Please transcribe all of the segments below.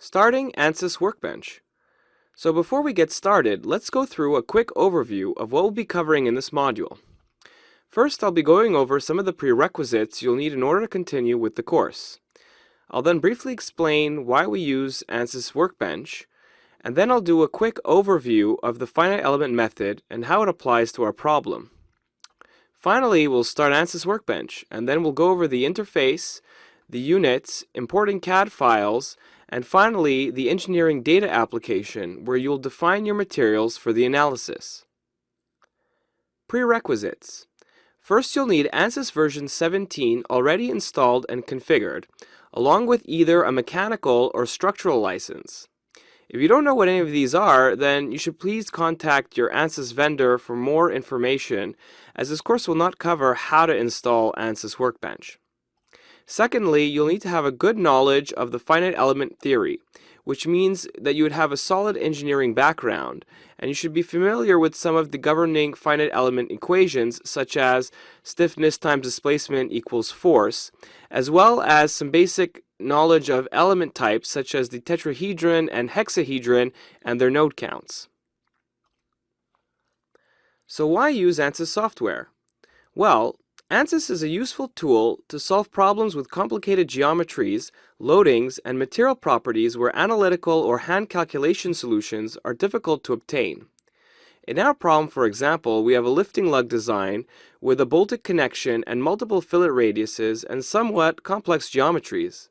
Starting ANSYS Workbench. So before we get started, let's go through a quick overview of what we'll be covering in this module. First, I'll be going over some of the prerequisites you'll need in order to continue with the course. I'll then briefly explain why we use ANSYS Workbench, and then I'll do a quick overview of the finite element method and how it applies to our problem. Finally, we'll start ANSYS Workbench, and then we'll go over the interface, the units, importing CAD files, and finally, the engineering data application, where you'll define your materials for the analysis. Prerequisites. First, you'll need ANSYS version 17 already installed and configured, along with either a mechanical or structural license. If you don't know what any of these are, then you should please contact your ANSYS vendor for more information, as this course will not cover how to install ANSYS Workbench. Secondly, you'll need to have a good knowledge of the finite element theory, which means that you would have a solid engineering background, and you should be familiar with some of the governing finite element equations, such as stiffness times displacement equals force, as well as some basic knowledge of element types such as the tetrahedron and hexahedron and their node counts. So why use ANSYS software? Well, ANSYS is a useful tool to solve problems with complicated geometries, loadings, and material properties where analytical or hand calculation solutions are difficult to obtain. In our problem, for example, we have a lifting lug design with a bolted connection and multiple fillet radiuses and somewhat complex geometries.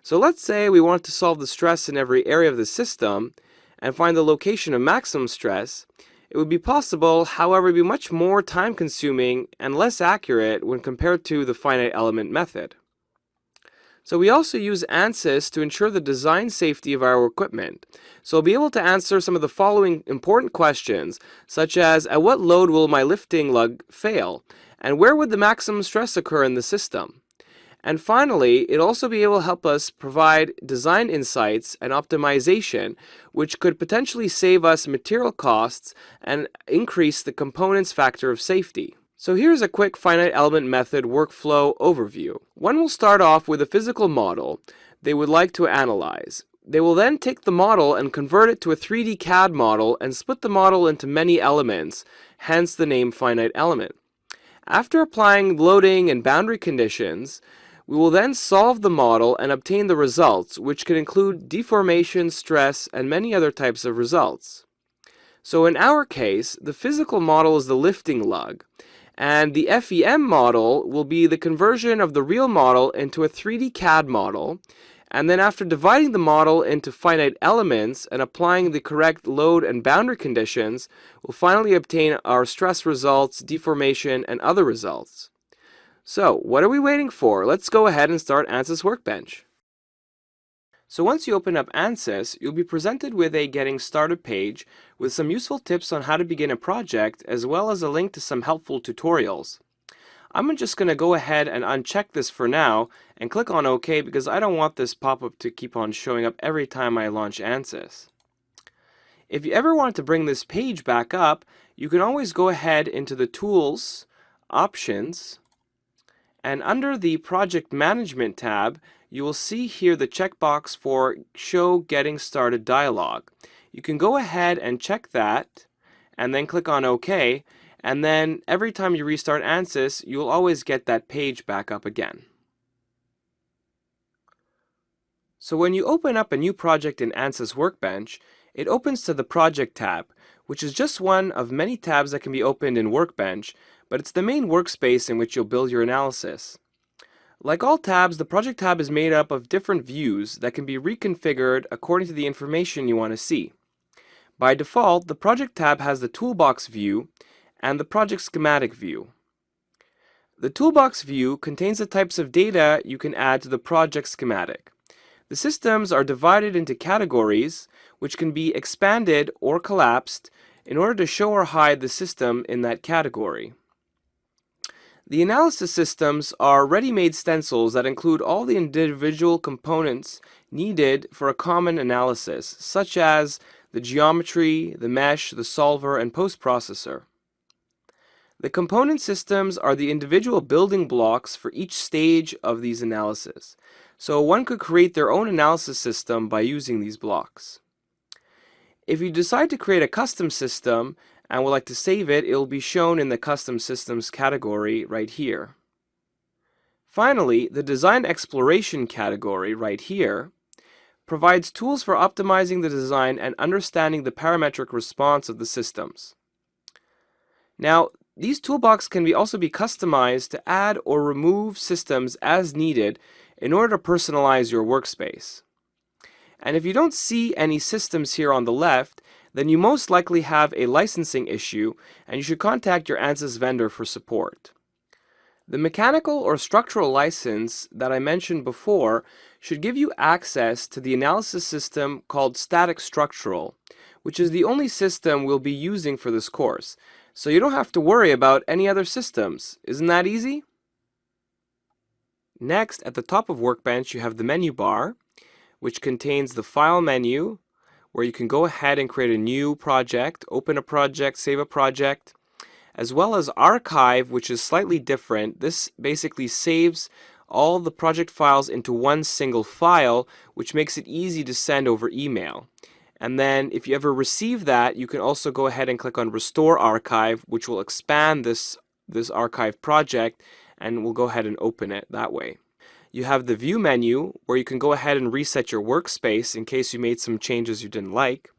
So let's say we want to solve the stress in every area of the system and find the location of maximum stress. It would be possible, however, it would be much more time-consuming and less accurate when compared to the finite element method. So we also use ANSYS to ensure the design safety of our equipment. So we'll be able to answer some of the following important questions, such as at what load will my lifting lug fail, and where would the maximum stress occur in the system? And finally, it'll also be able to help us provide design insights and optimization, which could potentially save us material costs and increase the components factor of safety. So here's a quick finite element method workflow overview. One will start off with a physical model they would like to analyze. They will then take the model and convert it to a 3D CAD model and split the model into many elements, hence the name finite element. After applying loading and boundary conditions, we will then solve the model and obtain the results, which can include deformation, stress, and many other types of results. So in our case, the physical model is the lifting lug, and the FEM model will be the conversion of the real model into a 3D CAD model, and then after dividing the model into finite elements and applying the correct load and boundary conditions, we'll finally obtain our stress results, deformation, and other results. So, what are we waiting for? Let's go ahead and start ANSYS Workbench. So once you open up ANSYS, you'll be presented with a Getting Started page with some useful tips on how to begin a project, as well as a link to some helpful tutorials. I'm just going to go ahead and uncheck this for now and click on OK because I don't want this pop-up to keep on showing up every time I launch ANSYS. If you ever want to bring this page back up, you can always go ahead into the Tools, Options, and under the Project Management tab, you will see here the checkbox for Show Getting Started dialog. You can go ahead and check that, and then click on OK, and then every time you restart ANSYS, you will always get that page back up again. So when you open up a new project in ANSYS Workbench, it opens to the Project tab, which is just one of many tabs that can be opened in Workbench, but it's the main workspace in which you'll build your analysis. Like all tabs, the Project tab is made up of different views that can be reconfigured according to the information you want to see. By default, the Project tab has the Toolbox view and the Project Schematic view. The Toolbox view contains the types of data you can add to the project schematic. The systems are divided into categories, which can be expanded or collapsed in order to show or hide the system in that category. The analysis systems are ready-made stencils that include all the individual components needed for a common analysis, such as the geometry, the mesh, the solver, and post-processor. The component systems are the individual building blocks for each stage of these analyses. So one could create their own analysis system by using these blocks. If you decide to create a custom system and would like to save it, it will be shown in the Custom Systems category right here. Finally, the Design Exploration category right here provides tools for optimizing the design and understanding the parametric response of the systems. Now, these toolboxes can also be customized to add or remove systems as needed in order to personalize your workspace. And if you don't see any systems here on the left, then you most likely have a licensing issue and you should contact your ANSYS vendor for support. The mechanical or structural license that I mentioned before should give you access to the analysis system called Static Structural, which is the only system we'll be using for this course. So you don't have to worry about any other systems. Isn't that easy? Next, at the top of Workbench, you have the menu bar, which contains the File menu, where you can go ahead and create a new project, open a project, save a project, as well as Archive, which is slightly different. This basically saves all the project files into one single file, which makes it easy to send over email. And then if you ever receive that, you can also go ahead and click on Restore Archive, which will expand this archive project, and we'll go ahead and open it that way. You have the View menu, where you can go ahead and reset your workspace in case you made some changes you didn't like.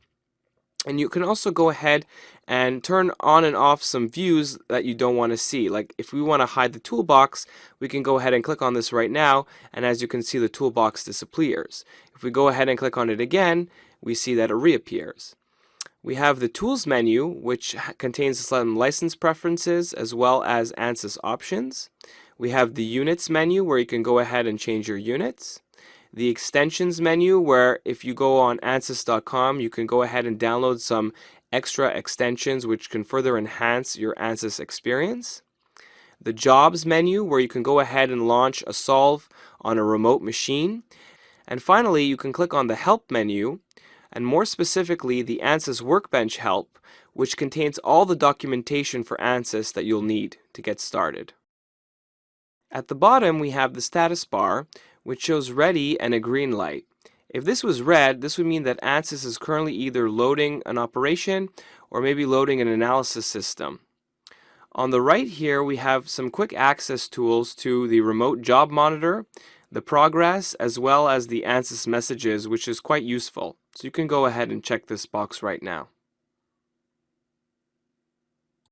And you can also go ahead and turn on and off some views that you don't want to see. Like if we want to hide the toolbox, we can go ahead and click on this right now, and as you can see, the toolbox disappears. If we go ahead and click on it again, we see that it reappears. We have the Tools menu, which contains some license preferences as well as ANSYS options. We have the Units menu, where you can go ahead and change your units. The Extensions menu, where if you go on ansys.com, you can go ahead and download some extra extensions which can further enhance your ANSYS experience. The Jobs menu, where you can go ahead and launch a solve on a remote machine. And finally, you can click on the Help menu, and more specifically the ANSYS Workbench help, which contains all the documentation for ANSYS that you'll need to get started. At the bottom, we have the status bar, which shows ready and a green light. If this was red, this would mean that ANSYS is currently either loading an operation or maybe loading an analysis system. On the right here, we have some quick access tools to the remote job monitor, the progress, as well as the ANSYS messages, which is quite useful. So you can go ahead and check this box right now.